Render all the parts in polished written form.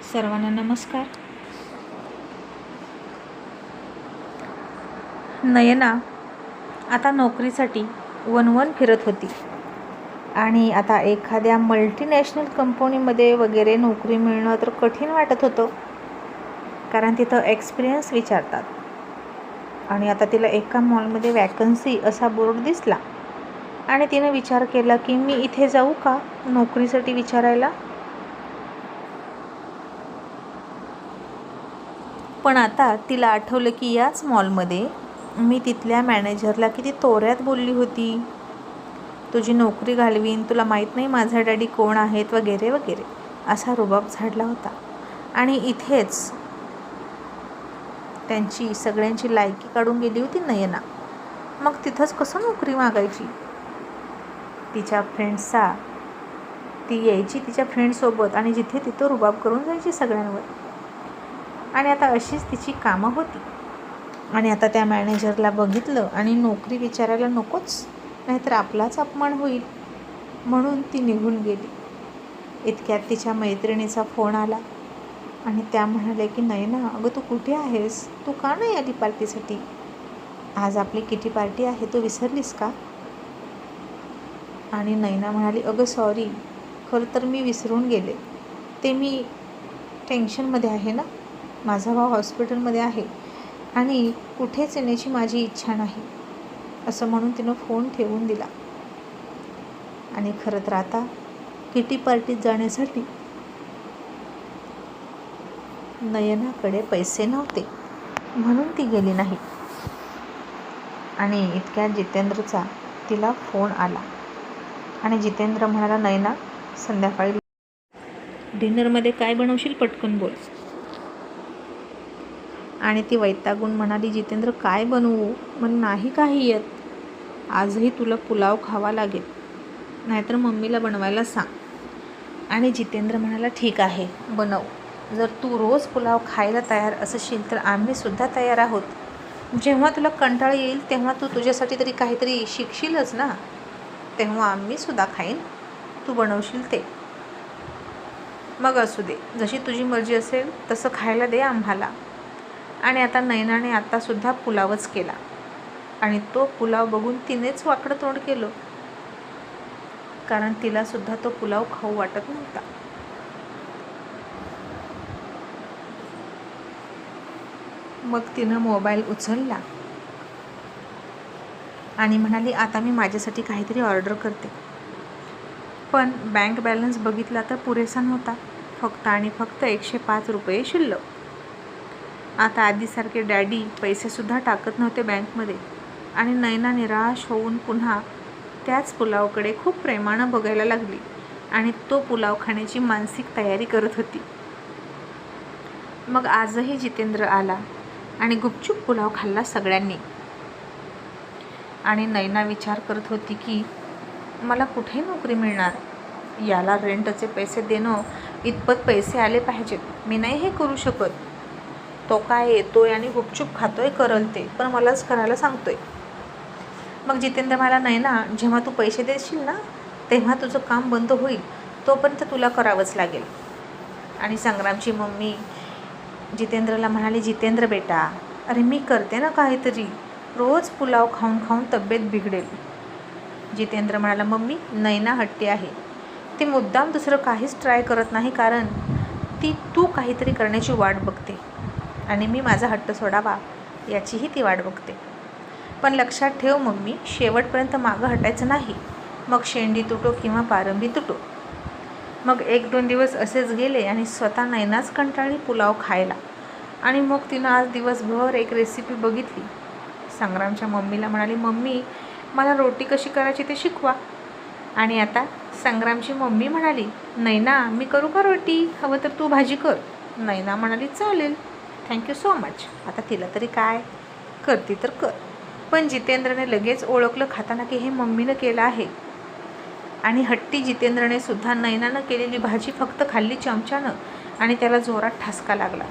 सर्वांना नमस्कार. नयना आता नोकरीसाठी वणवण फिरत होती आणि आता एखाद्या मल्टीनॅशनल कंपनीमध्ये वगैरे नोकरी मिळणं तर कठीण वाटत होतं, कारण तिथं एक्सपिरियन्स विचारतात. आणि आता तिला एका मॉलमध्ये वॅकन्सी असा बोर्ड दिसला आणि तिनं विचार केला की मी इथे जाऊ का नोकरीसाठी विचारायला. पण आता तिला आठवलं की याच मॉलमध्ये मी तिथल्या मॅनेजरला किती तोऱ्यात बोलली होती, तुझी नोकरी घालवीन, तुला माहीत नाही माझा डॅडी कोण आहेत वगैरे वगैरे असा रुबाब झाडला होता. आणि इथेच त्यांची सगळ्यांची लायकी काढून गेली होती नयना. मग तिथंच कसं नोकरी मागायची? तिच्या फ्रेंड्सचा ती यायची तिच्या फ्रेंडसोबत आणि जिथे तिथं रुबाब करून जायची सगळ्यांवर. आणि आता अशीच तिची कामं होती. आणि आता त्या मॅनेजरला बघितलं आणि नोकरी विचारायला नकोच, नाहीतर आपलाच अपमान होईल, म्हणून ती निघून गेली. इतक्यात तिच्या मैत्रिणीचा फोन आला आणि त्या म्हणाले की नयना, अगं तू कुठे आहेस, तू का नाही आली पार्टीसाठी? आज आपली किटी पार्टी आहे, तू विसरलीस का? आणि नयना म्हणाली, अगं सॉरी, खरं तर मी विसरून गेले, ते मी टेन्शनमध्ये आहे ना, माझा भाऊ हॉस्पिटलमध्ये आहे आणि कुठेच येण्याची माझी इच्छा नाही, असं म्हणून तिनं फोन ठेवून दिला. आणि खरं तर आता किटी पार्टीत जाण्यासाठी नयनाकडे पैसे नव्हते, म्हणून ती गेली नाही. आणि इतक्यात जितेंद्रचा तिला फोन आला आणि जितेंद्र म्हणाला, नयना संध्याकाळी डिनरमध्ये काय बनवशील, पटकन बोल. आणि ती वैतागून म्हणाली, जितेंद्र काय बनवू, मला नाही काही येत, आजही तुला पुलाव खावा लागेल, नाहीतर मम्मीला बनवायला सांग. आणि जितेंद्र म्हणाला, ठीक आहे बनव, जर तू रोज पुलाव खायला तयार असशील तर आम्हीसुद्धा तयार आहोत. जेव्हा तुला कंटाळा येईल तेव्हा तू तुझ्यासाठी तरी काहीतरी शिकशीलच ना, तेव्हा आम्हीसुद्धा खाईन, तू बनवशील ते. मग असू दे, जशी तुझी मर्जी असेल तसं खायला दे आम्हाला. आणि आता नयनाने आत्तासुद्धा पुलावच केला आणि तो पुलाव बघून तिनेच वाकडं तोंड केलं, कारण तिलासुद्धा तो पुलाव खाऊ वाटत नव्हता. मग तिनं मोबाईल उचलला आणि म्हणाली, आता मी माझ्यासाठी काहीतरी ऑर्डर करते. पण बँक बॅलन्स बघितला तर पुरेसा नव्हता, फक्त आणि फक्त 105 रुपये शिल्लक. आता आधीसारखे डॅडी पैसेसुद्धा टाकत नव्हते बँकमध्ये. आणि नयना निराश होऊन पुन्हा त्याच पुलावकडे खूप प्रेमानं बघायला लागली आणि तो पुलाव खाण्याची मानसिक तयारी करत होती. मग आजही जितेंद्र आला आणि गुपचूप पुलाव खाल्ला सगळ्यांनी. आणि नयना विचार करत होती की मला कुठे नोकरी मिळणार, याला रेंटचे पैसे देणं इतपत पैसे आले पाहिजेत, मी नाही हे करू शकत. तो काय येतोय आणि गुपचूप खातोय, करल ते, पण मलाच करायला सांगतोय. मग जितेंद्र मला, नयना जेव्हा तू पैसे देशील ना तेव्हा तुझं काम बंद होईल, तोपर्यंत तुला करावंच लागेल. आणि संग्रामची मम्मी जितेंद्रला म्हणाली, जितेंद्र बेटा, अरे मी करते ना काहीतरी, रोज पुलाव खाऊन खाऊन तब्येत बिघडेल. जितेंद्र म्हणाला, मम्मी नयना हट्टी आहे, ती मुद्दाम दुसरं काहीच ट्राय करत नाही, कारण ती तू काहीतरी करण्याची वाट बघते आणि मी माझा हट्ट सोडावा याचीही ती वाट बघते. पण लक्षात ठेव मम्मी, शेवटपर्यंत मागं हटायचं नाही, मग शेंडी तुटो किंवा पारंबी तुटो. मग 1-2 दिवस असेच गेले आणि स्वतः नयनाच कंटाळली पुलाव खायला. आणि मग तिनं आज दिवसभर एक रेसिपी बघितली. संग्रामच्या मम्मीला म्हणाली, मम्मी मला रोटी कशी करायची ते शिकवा. आणि आता संग्रामची मम्मी म्हणाली, नयना मी करू का रोटी, हवं तर तू भाजी कर. नयना म्हणाली, चालेल, थँक्यू सो मच. आता तिला तरी काय, करती तर कर. पण जितेंद्रने लगेच ओळखलं खाताना की हे मम्मीनं केलं आहे. आणि हट्टी जितेंद्रने सुद्धा नयनानं केलेली भाजी फक्त खाल्ली चमच्यानं आणि त्याला जोरात ठसका लागला.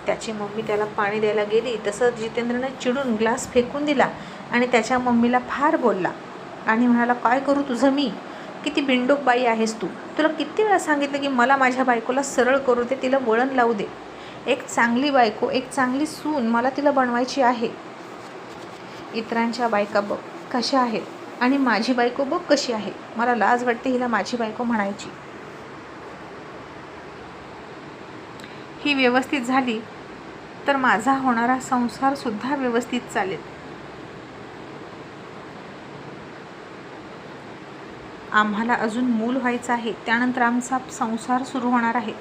त्याची मम्मी त्याला पाणी द्यायला गेली तसं जितेंद्रने चिडून ग्लास फेकून दिला आणि त्याच्या मम्मीला फार बोलला आणि म्हणाला, काय करू तुझं मी, किती बिंडोक बाई आहेस तू. तुला किती वेळा सांगितलं की मला माझ्या बायकोला सरळ करू दे, तिला वळण लावू दे. एक चांगली बायको, एक चांगली सून मला तिला बनवायची आहे. इतरांच्या बायका बघ कशा आहेत आणि माझी बायको बघ कशी आहे. मला लाज वाटते हिला माझी बायको म्हणायची. ही व्यवस्थित झाली तर माझा होणारा संसारसुद्धा व्यवस्थित चालेल. आम्हाला अजून मूल व्हायचं आहे, त्यानंतर आमचा संसार सुरू होणार आहे.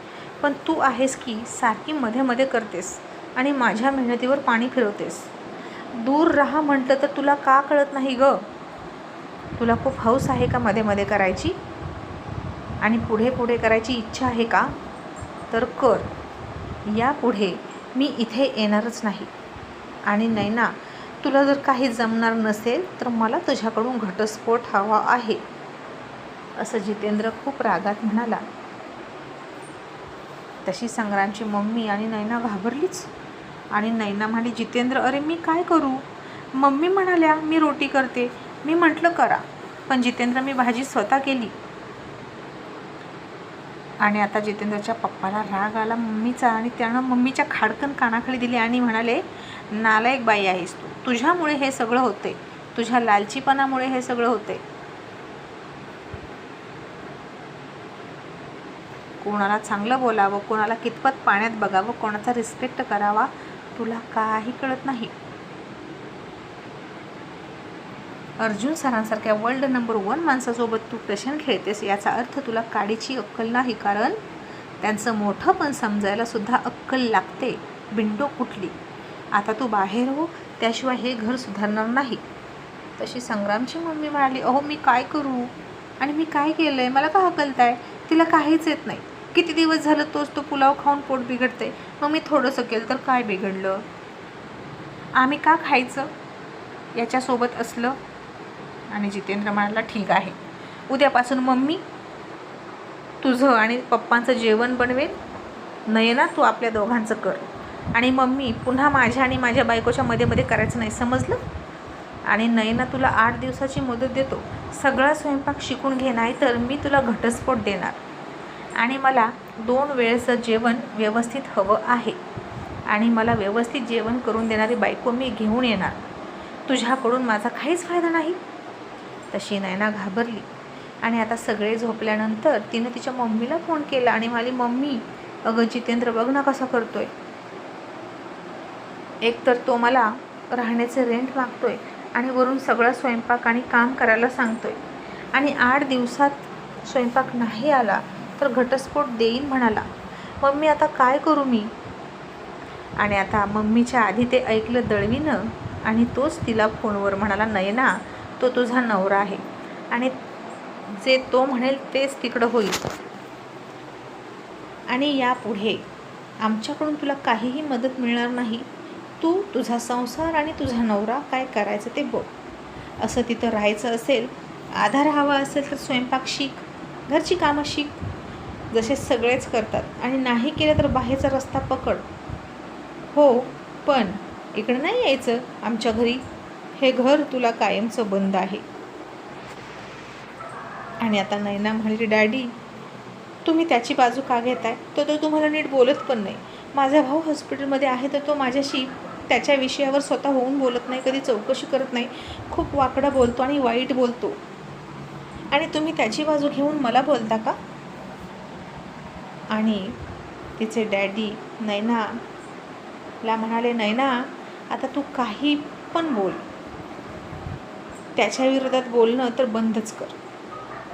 पण तू आहेस की सारखी मध्ये मध्ये करतेस आणि माझ्या मेहनतीवर पाणी फिरवतेस. दूर राहा म्हटलं तर तुला का कळत नाही ग? तुला खूप हौस आहे का मध्ये मध्ये करायची आणि पुढे पुढे करायची इच्छा आहे का? तर कर. यापुढे मी इथे येणारच नाही. आणि नैना, तुला जर काही जमणार नसेल तर मला तुझ्याकडून घटस्फोट हवा आहे, असं जितेंद्र खूप रागात म्हणाला. तशी संग्रामची मम्मी आणि नैना घाबरलीच. आणि नैना म्हणाली, जितेंद्र, अरे मी काय करू? मम्मी म्हणाल्या मी रोटी करते. मी म्हटलं करा, पण जितेंद्र मी भाजी स्वतः केली. आणि आता जितेंद्रच्या पप्पाला राग आला मम्मीचा आणि त्यानं मम्मीच्या खाडकन कानाखाली दिली आणि म्हणाले, नालायक बाई आहेस तू. तुझ्यामुळे हे सगळं होते, तुझ्या लालचीपणामुळे हे सगळं होते. कोणाला चांगलं बोलावं, कोणाला कितपत पाण्यात बघावं, कोणाचा रिस्पेक्ट करावा, तुला काही कळत नाही. अर्जुन सरांसारख्या वर्ल्ड नंबर 1 माणसासोबत तू टशन खेळतेस याचा अर्थ तुला काडीची अक्कल नाही. कारण त्यांचं मोठं पण समजायला सुद्धा अक्कल लागते. बिंडो कुठली. आता तू बाहेर हो, त्याशिवाय हे घर सुधारणार नाही. तशी संग्रामची मम्मी म्हणाली, अहो मी काय करू आणि मी काय केलं आहे? मला का हकलताय? तिला काहीच येत नाही. किती दिवस झालं तोच तो पुलाव खाऊन पोट बिघडते. मग मी थोडंसं केलं तर काय बिघडलं? आम्ही का खायचं याच्यासोबत असलं? आणि जितेंद्र म्हणाला, ठीक आहे, उद्यापासून मम्मी तुझं आणि पप्पांचं जेवण बनवेल. नयना, तू आपल्या दोघांचं कर. आणि मम्मी पुन्हा माझ्या आणि माझ्या बायकोच्या मध्ये मध्ये करायचं नाही, समजलं? आणि नयना, तुला 8 दिवसाची मुदत देतो. सगळा स्वयंपाक शिकून घे, नाही तर मी तुला घटस्फोट देणार. आणि मला 2 वेळेचं जेवण व्यवस्थित हवं आहे. आणि मला व्यवस्थित जेवण करून देणारी बायको मी घेऊन येणार. तुझ्याकडून माझा काहीच फायदा नाही. तशी नयना घाबरली. आणि आता सगळे झोपल्यानंतर तिने तिच्या मम्मीला फोन केला आणि म्हणाली, मम्मी अगं जितेंद्र बघ ना कसा करतोय. एकतर तो मला राहण्याचे रेंट मागतोय आणि वरून सगळा स्वयंपाक आणि काम करायला सांगतोय. आणि 8 दिवसात स्वयंपाक नाही आला तर घटस्फोट देईन म्हणाला. मम्मी आता काय करू मी? आणि आता मम्मीच्या आधी ते ऐकलं दळवीनं आणि तोच तिला फोनवर म्हणाला, नयना तो तुझा नवरा आहे आणि जे तो म्हणेल तेच तिकडं होईल. आणि यापुढे आमच्याकडून तुला काहीही मदत मिळणार नाही. तू तुझा संसार आणि तुझा नवरा काय करायचं ते बघ. असं तिथं राहायचं असेल, आधार हवा असेल तर स्वयंपाक शिक, घरची कामं शिक, जसे सगळेच करतात. आणि नाही केलं तर बाहेरचा रस्ता पकड. हो, पण इकडं नाही यायचं आमच्या घरी. हे घर तुला कायमचं बंद आहे. आणि आता नयना म्हणाली, डॅडी तुम्ही त्याची बाजू का घेताय? तो तुम्हाला नीट बोलत पण नाही. माझा भाऊ हॉस्पिटलमध्ये आहे तर तो माझ्याशी त्याच्या विषयावर स्वतः होऊन बोलत नाही, कधी चौकशी करत नाही, खूप वाकडा बोलतो आणि वाईट बोलतो. आणि तुम्ही त्याची बाजू घेऊन मला बोलता का? आणि तिचे डॅडी नयनाला म्हणाले, नयना आता तू काही पण बोल, त्याच्या विरोधात बोलणं तर बंदच कर.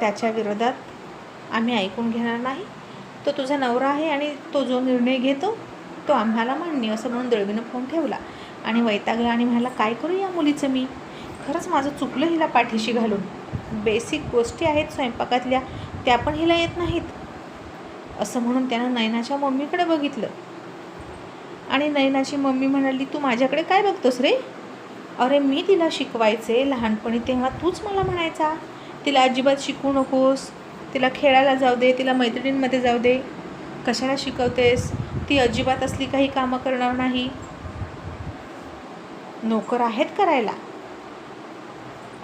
त्याच्या विरोधात आम्ही ऐकून घेणार नाही. तो तुझा नवरा आहे आणि तो जो निर्णय घेतो तो आम्हाला मान्य, असं म्हणून दळवीनं फोन ठेवला. आणि वैतागला आणि म्हणाला, काय करू या मुलीचं मी? खरंच माझं चुकलं हिला पाठीशी घालून. बेसिक गोष्टी आहेत स्वयंपाकातल्या त्या पण हिला येत नाहीत. असं म्हणून त्यानं नयनाच्या मम्मीकडे बघितलं. आणि नयनाची मम्मी म्हणाली, तू माझ्याकडे काय बघतोस रे? अरे मी तिला शिकवायचे लहानपणी, तेव्हा तूच मला म्हणायचा तिला अजिबात शिकवू नकोस, तिला खेळायला जाऊ दे, तिला मैत्रिणींमध्ये जाऊ दे, कशाला शिकवतेस? ती अजिबात असली काही कामं करणार नाही. नोकर आहेत करायला.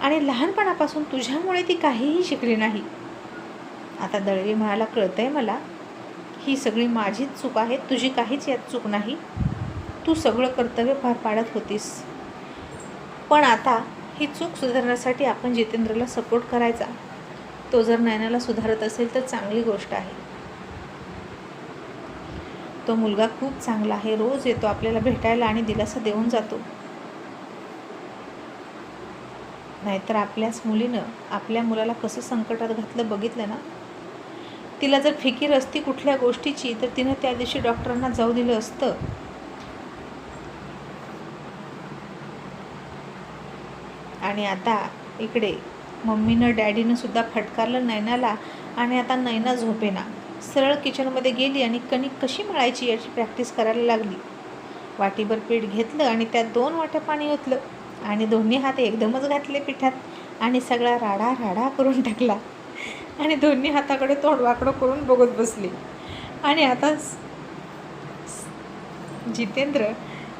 आणि लहानपणापासून तुझ्यामुळे ती काहीही शिकली नाही. आता दळवी म्हणाला, कळतंय मला, ही सगळी माझीच चूक आहे, तुझी काहीच यात चूक नाही. तू सगळं कर्तव्य पार पाडत होतीस. पण आता ही चूक सुधारण्यासाठी आपण जितेंद्रला सपोर्ट करायचा. तो जर नयनाला सुधारत असेल तर चांगली गोष्ट आहे. तो मुलगा खूप चांगला आहे, रोज येतो आपल्याला भेटायला आणि दिलासा देऊन जातो. नाहीतर आपल्याच मुलीनं आपल्या मुलाला कसं संकटात घातलं बघितलं ना. तिला जर फिकीर असती कुठल्या गोष्टीची तर तिनं त्या दिवशी डॉक्टरांना जाऊ दिलं असतं. आणि आता इकडे मम्मीनं डॅडीनं सुद्धा फटकारलं नयनाला आणि आता नयना झोपेना. सरळ किचनमध्ये गेली आणि कणिक कशी मळायची याची प्रॅक्टिस करायला लागली. वाटीभर पीठ घेतलं आणि त्यात 2 वाट्या पाणी ओतलं आणि दोन्ही हात एकदमच घातले पिठात आणि सगळा राडा राडा करून टाकला आणि दोन्ही हाताकडे तोंड वाकडं करून बघत बसली. आणि आता जितेंद्र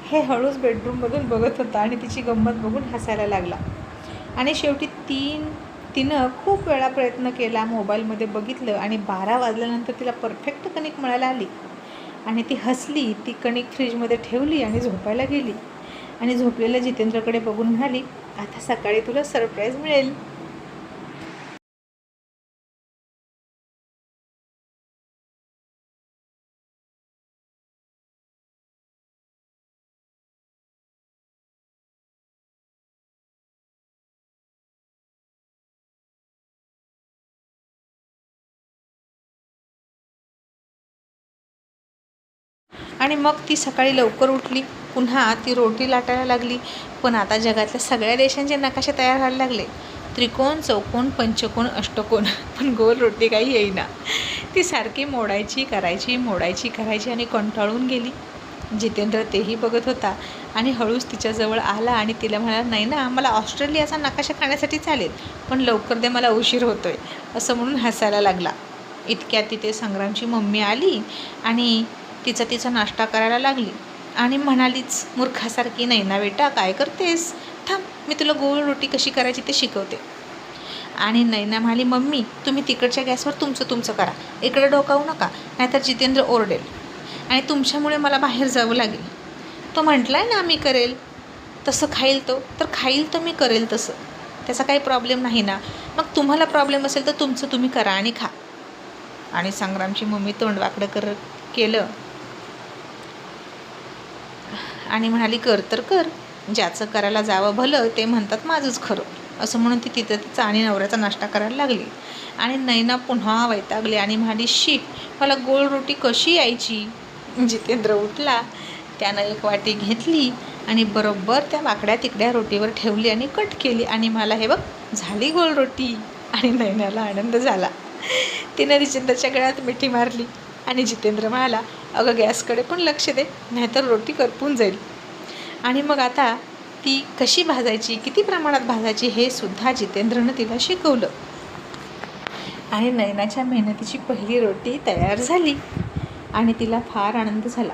हे हळूच बेडरूममधून बघत होता आणि तिची गंमत बघून हसायला लागला. आणि शेवटी तिनं खूप वेळा प्रयत्न केला, मोबाईलमध्ये बघितलं आणि 12 वाजल्यानंतर तिला परफेक्ट कणिक मळायला आली. आणि ती हसली, ती कणिक फ्रीजमध्ये ठेवली आणि झोपायला गेली. आणि झोपलेल्या जितेंद्रकडे बघून म्हणाली, आता सकाळी तुला सरप्राईज मिळेल. आणि मग ती सकाळी लवकर उठली. पुन्हा ती रोटी लाटायला लागली. पण आता जगातल्या सगळ्या देशांचे नकाशे तयार व्हायला लागले. त्रिकोण, चौकोन, पंचकोन, अष्टकोन, पण गोल रोटी काही येईना. ती सारखी मोडायची करायची आणि कंटाळून गेली. जितेंद्र तेही बघत होता आणि हळूच तिच्याजवळ आला आणि तिला म्हणाला, नाही ना, मला ऑस्ट्रेलियाचा नकाशा खाण्यासाठी चालेल, पण लवकर दे, मला उशीर होतोय, असं म्हणून हसायला लागला. इतक्यात तिथे संग्रामची मम्मी आली आणि तिचा नाश्ता करायला लागली आणि म्हणालीच मूर्खासारखी, नाही ना बेटा, काय करतेस, थांब, मी तुला गोल रोटी कशी करायची ते शिकवते. आणि नैना म्हणाली, मम्मी तुम्ही तिकडच्या गॅसवर तुमचं करा, इकडे डोकावू नका, नाहीतर जितेंद्र ओरडेल आणि तुमच्यामुळे मला बाहेर जावं लागेल. तो म्हटलाय ना मी करेल तसं खाईल तो, तर खाईल तर मी करेल तसं, त्याचा काही प्रॉब्लेम नाही ना. मग तुम्हाला प्रॉब्लेम असेल तर तुमचं तुम्ही करा आणि खा. आणि संग्रामची मम्मी तोंड वाकडं केलं आणि म्हणाली, कर तर कर, ज्याचं करायला जावं भलं ते म्हणतात माझंच खरं, असं म्हणून ती तिचा आणि नवऱ्याचा नाश्ता करायला लागली. आणि नैना पुन्हा वैतागली आणि म्हणाली, शी, मला गोल रोटी कशी यायची. जितेंद्र उठला, त्यानं एक वाटी घेतली आणि बरोबर त्या वाकड्या तिकड्या रोटीवर ठेवली आणि कट केली आणि मला हे बघ झाली गोल रोटी. आणि नैनाला आनंद झाला. तिनं जितेंद्रच्या गळ्यात मिठी मारली आणि जितेंद्र म्हणाला, अगं गॅसकडे पण लक्ष दे, नाहीतर रोटी करपून जाईल. आणि मग आता ती कशी भाजायची, किती प्रमाणात भाजायची हे सुद्धा जितेंद्रनं तिला शिकवलं. आणि नैनाच्या मेहनतीची पहिली रोटी तयार झाली आणि तिला फार आनंद झाला.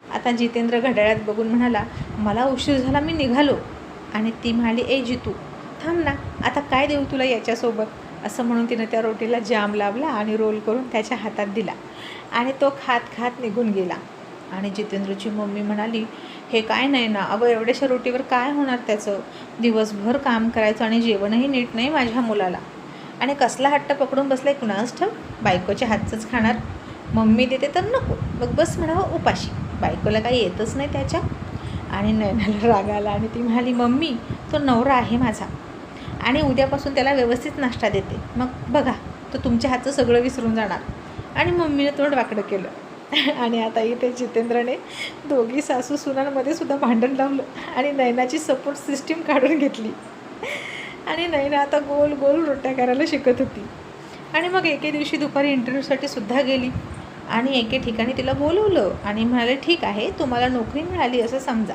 आता जितेंद्र घड्याळात बघून म्हणाला, मला उशीर झाला, मी निघालो. आणि ती म्हणाली, ए जितू, थांब ना, आता काय देऊ तुला याच्यासोबत, असं म्हणून तिनं त्या रोटीला जाम लावला आणि रोल करून त्याच्या हातात दिला आणि तो खात खात निघून गेला. आणि जितेंद्रची मम्मी म्हणाली, हे काय नाही ना, अगं एवढ्याशा रोटीवर काय होणार त्याचं, दिवसभर काम करायचं आणि जेवणही नीट नाही माझ्या मुलाला. आणि कसला हट्ट पकडून बसलाय कुणास ठाऊक, बायकोच्या हातचंच खाणार, मम्मी देते तर नको, मग बस म्हणावं उपाशी, बायकोला काही येतच नाही त्याच्या. आणि नैनाला राग आला आणि ती म्हणाली, मम्मी तो नवरा आहे माझा आणि उद्यापासून त्याला व्यवस्थित नाश्ता देते, मग बघा तो तुमच्या हातचं सगळं विसरून जाणार. आणि मम्मीनं तोंड वाकडं केलं. आणि आता इथे जितेंद्रने दोघी सासू सुनांमध्ये सुद्धा भांडण लावलं आणि नैनाची सपोर्ट सिस्टीम काढून घेतली. आणि नैना आता गोल गोल रोट्या करायला शिकत होती. आणि मग एके दिवशी दुपारी इंटरव्ह्यूसाठी सुद्धा गेली आणि एके ठिकाणी तिला बोलवलं आणि म्हणाले, ठीक आहे, तुम्हाला नोकरी मिळाली असं समजा.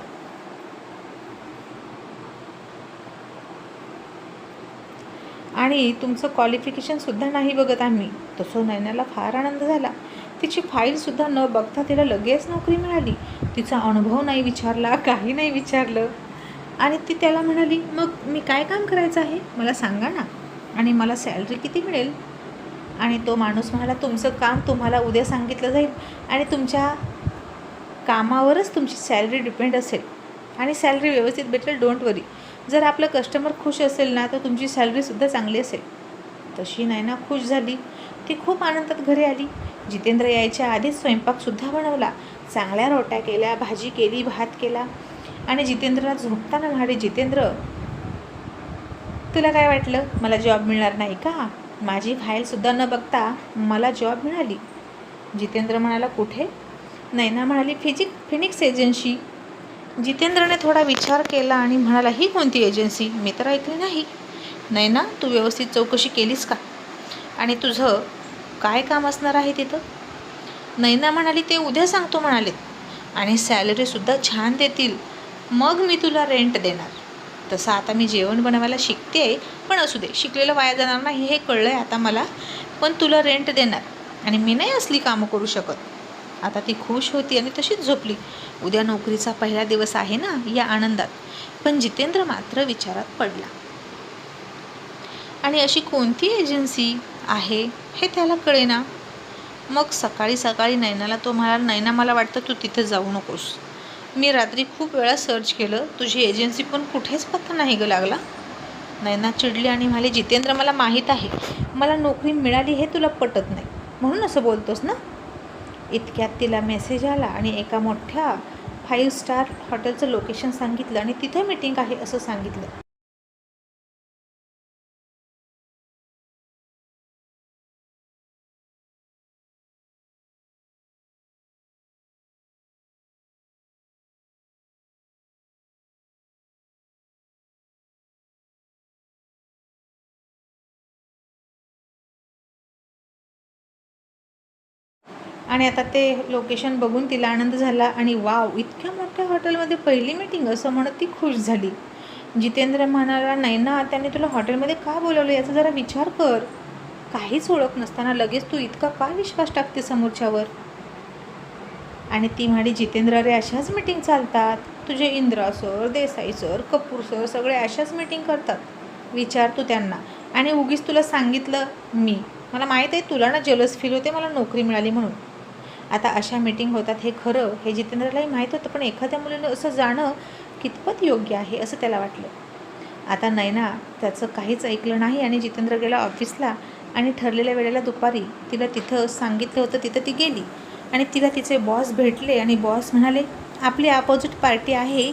आणि तुमचं क्वालिफिकेशनसुद्धा नाही बघत आम्ही. तसं नयनाला फार आनंद झाला. तिची फाईलसुद्धा न बघता तिला लगेच नोकरी मिळाली. तिचा अनुभव नाही विचारला, काही नाही विचारलं. आणि ती त्याला म्हणाली, मग मी काय काम करायचं आहे मला सांगा ना, आणि मला सॅलरी किती मिळेल? आणि तो माणूस म्हणाला, तुमचं काम तुम्हाला उद्या सांगितलं जाईल आणि तुमच्या कामावरच तुमची सॅलरी डिपेंड असेल आणि सॅलरी व्यवस्थित भेटेल, डोंट वरी. जर आपलं कस्टमर खुश असेल ना तर तुमची सॅलरीसुद्धा चांगली असेल. तशी नयना खुश झाली. ती खूप आनंदात घरी आली. जितेंद्र यायच्या आधीच स्वयंपाकसुद्धा बनवला. चांगल्या रोट्या केल्या, भाजी केली, भात केला. आणि जितेंद्रला झोपताना म्हणाले, जितेंद्र तुला काय वाटलं मला जॉब मिळणार नाही का? माझी फाईलसुद्धा न बघता मला जॉब मिळाली. जितेंद्र म्हणाला, कुठे? नयना म्हणाली, फिनिक्स एजन्सी. जितेंद्रने थोडा विचार केला आणि म्हणाला, ही कोणती एजन्सी? मी तर ऐकली नाही. नयना तू व्यवस्थित चौकशी केलीस का? आणि तुझं काय काम असणार आहे तिथं? नयना म्हणाली, ते उद्या सांगतो म्हणालेत आणि सॅलरीसुद्धा छान देतील. मग मी तुला रेंट देणार. तसं आता मी जेवण बनवायला शिकते आहे, पण असू दे, शिकलेलं वाया जाणार नाही हे कळलं आहे आता मला. पण तुला रेंट देणार आणि मी नाही असली कामं करू शकत. आता ती खुश होती आणि तशीच झोपली. उद्या नोकरीचा पहिला दिवस आहे ना या आनंदात. पण जितेंद्र मात्र विचारात पडला. आणि अशी कोणती एजन्सी आहे हे त्याला कळेना. मग सकाळी सकाळी नयनाला तो म्हणाला, नयना मला वाटतं तू तिथे जाऊ नकोस. मी रात्री खूप वेळा सर्च केलं, तुझी एजन्सी पण कुठेच पत्ता नाही ग लागला. नयना चिडली आणि म्हणाली, जितेंद्र मला माहीत आहे मला नोकरी मिळाली हे तुला पटत नाही म्हणून असं बोलतोस ना. इतक्यात तिला मेसेज आला आणि एका मोठ्या 5 स्टार हॉटेलचं लोकेशन सांगितलं आणि तिथं मीटिंग आहे असं सांगितलं. आणि आता ते लोकेशन बघून तिला आनंद झाला आणि वाव, इतक्या मोठ्या हॉटेलमध्ये पहिली मीटिंग असं म्हणत ती खुश झाली. जितेंद्र म्हणाला, नयना त्याने तुला हॉटेलमध्ये का बोलवलं याचा जरा विचार कर. काहीच ओळख नसताना लगेच तू इतका का विश्वास टाकते समोरच्यावर? आणि ती म्हणाली, जितेंद्र अरे अशाच मीटिंग चालतात. तुझे Indra sir, Desai sir, Kapoor sir सगळे अशाच मीटिंग करतात. विचार तू त्यांना. आणि उगीच तुला सांगितलं मला माहीत आहे तुला ना जेलस फील होते मला नोकरी मिळाली म्हणून. आता अशा मीटिंग होतात हे खरं हे जितेंद्रलाही माहीत होतं, पण एखाद्या मुलीनं असं जाणं कितपत योग्य आहे असं त्याला वाटलं. आता नयना त्याचं काहीच ऐकलं नाही आणि जितेंद्र गेला ऑफिसला आणि ठरलेल्या वेळेला दुपारी तिला तिथं सांगितलं होतं तिथं ती गेली आणि तिला तिचे बॉस भेटले आणि बॉस म्हणाले, आपली अपोजिट पार्टी आहे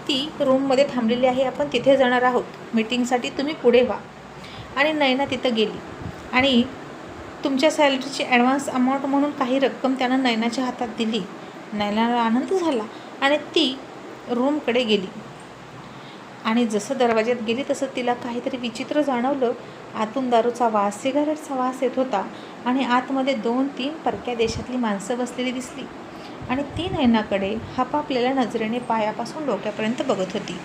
ती रूममध्ये थांबलेली आहे, आपण तिथे जाणार आहोत मीटिंगसाठी, तुम्ही पुढे व्हा. आणि नयना तिथं गेली आणि तुमच्या सॅलरीची ॲडव्हान्स अमाऊंट म्हणून काही रक्कम त्यानं नयनाच्या हातात दिली. नयनाला आनंद झाला आणि ती रूमकडे गेली. आणि जसं दरवाज्यात गेली तसं तिला काहीतरी विचित्र जाणवलं. आतून दारूचा वास, सिगारेटचा वास येत होता आणि आतमध्ये 2-3 परक्या देशातली माणसं बसलेली दिसली आणि ती नयनाकडे हपापलेल्या नजरेने पायापासून डोक्यापर्यंत बघत होती.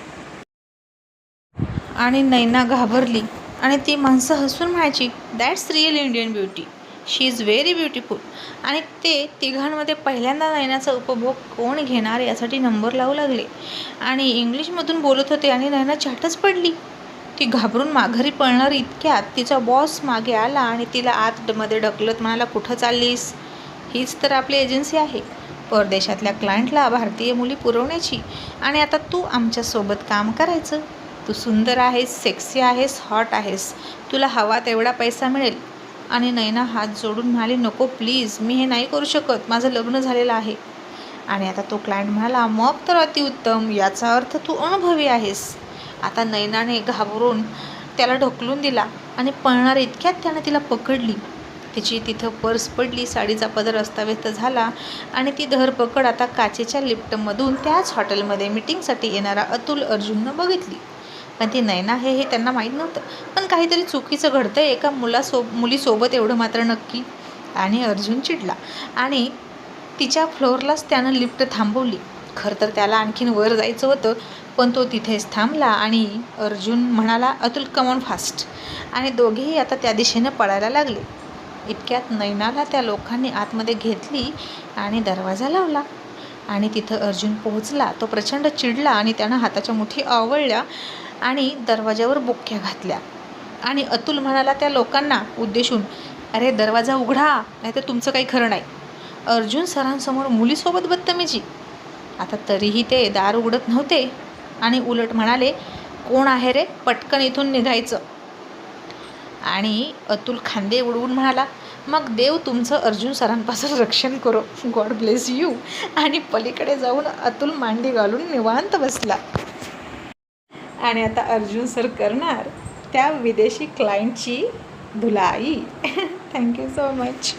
आणि नयना घाबरली आणि ती माणसं हसून म्हणायची, that's real Indian beauty, she is very beautiful. आणि ते तिघांमध्ये पहिल्यांदा नयनाचा उपभोग कोण घेणार यासाठी नंबर लावू लागले आणि इंग्लिशमधून बोलत होते आणि नयना चाटच पडली. ती घाबरून माघारी पळणार इतक्यात तिचा बॉस मागे आला आणि तिला आतमध्ये ढकलत म्हणाला, कुठं चाललीस? हीच तर आपली एजन्सी आहे परदेशातल्या क्लायंटला भारतीय मुली पुरवण्याची आणि आता तू आमच्यासोबत काम करायचं. तू सुंदर आहेस, सेक्सी आहेस, हॉट आहेस, तुला हवा तेवढा पैसा मिळेल. आणि नयना हात जोडून म्हणाली, नको प्लीज, मी हे नाही करू शकत, माझं लग्न झालेलं आहे. आणि आता तो क्लायंट म्हणाला, मग तर अतिउत्तम, याचा अर्थ तू अनुभवी आहेस. आता नयनाने घाबरून त्याला ढकलून दिला आणि पळणार इतक्यात त्यानं तिला पकडली. तिची तिथं पर्स पडली, साडीचा पदर अस्ताव्यस्त झाला आणि ती धरपकड आता काचेच्या लिफ्टमधून त्याच हॉटेलमध्ये मीटिंगसाठी येणारा अतुल अर्जुननं बघितली. पण ती नयना हे त्यांना माहीत नव्हतं. पण काहीतरी चुकीचं घडतं एका मुलीसोबत एवढं मात्र नक्की. आणि अर्जुन चिडला आणि तिच्या फ्लोअरलाच त्यानं लिफ्ट थांबवली. खरं तर त्याला आणखीन वर जायचं होतं, पण तो तिथेच थांबला आणि अर्जुन म्हणाला, अतुल कम ऑन फास्ट. आणि दोघेही आता त्या दिशेनं पळायला लागले. इतक्यात नैनाला त्या लोकांनी आतमध्ये घेतली आणि दरवाजा लावला. आणि तिथं अर्जुन पोहोचला. तो प्रचंड चिडला आणि त्यानं हाताच्या मुठी आवळल्या आणि दरवाजावर बुक्क्या घातल्या. आणि अतुल म्हणाला त्या लोकांना उद्देशून, अरे दरवाजा उघडा, नाही तर तुमचं काही खरं नाही. अर्जुन सरांसमोर मुलीसोबत बदतमीजी. आता तरीही ते दार उघडत नव्हते आणि उलट म्हणाले, कोण आहे रे, पटकन इथून निघायचं. आणि अतुल खांदे उडवून म्हणाला, मग देव तुमचं अर्जुन सरांपासून रक्षण करो, गॉड ब्लेस यू. आणि पलीकडे जाऊन अतुल मांडी घालून निवांत बसला. आणि आता अर्जुन सर करणार त्या विदेशी क्लायंटची धुलाई. Thank you so much.